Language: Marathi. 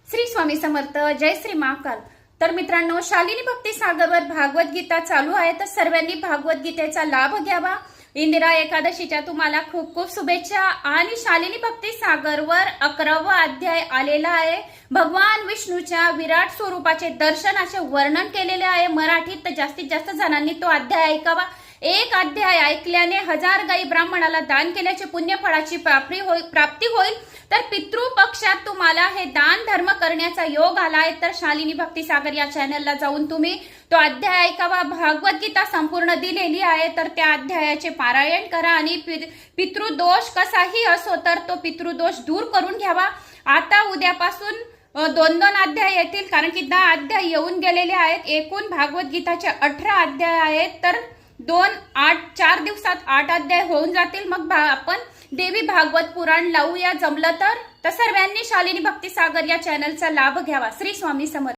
श्री स्वामी समर्थ. जय श्री महाकाल. तर मित्रांनो, शालिनी भक्ती सागरवर भागवत गीता चालू आहे, तर सर्वांनी भागवत गीतेचा लाभ घ्यावा. इंदिरा एकादशीच्या तुम्हाला खूप खूप शुभेच्छा. आणि शालिनी भक्ती सागरवर 11वा अध्याय आलेला आहे. भगवान विष्णूच्या विराट स्वरूपाचे दर्शनाचे वर्णन केलेले आहे मराठीत. तर जास्तीत जास्त जणांनी तो अध्याय ऐकावा. एक अध्याय ऐकल्याने 1000 गायी ब्राह्मणाला दान केल्याचे पुण्यफळाची प्राप्ती होईल. तर पितृपक्षात तुम्हाला हे दान धर्म करण्याचा योग आलाय. तर शालिनी भक्ती सागर या चॅनलला जाऊन तुम्ही तो अध्याय ऐकावा. भागवत गीता संपूर्ण दिलेली आहे, तर त्या अध्यायाचे पारायण करा आणि पितृदोष कसाही असो तर तो पितृदोष दूर करून घ्यावा. आता उद्यापासून 2-2 अध्याय येतील, कारण की 10 अध्याय येऊन गेलेले आहेत. एकूण भागवत गीताचे 18 अध्याय आहेत. तर 4 दिवसात 8 अध्याय होऊन जातील. मग आपण देवी भागवत पुराण लावूया जमलं तर. सर्वांनी शालिनी भक्ती सागर या चॅनलचा लाभ घ्यावा. श्री स्वामी समर्थ.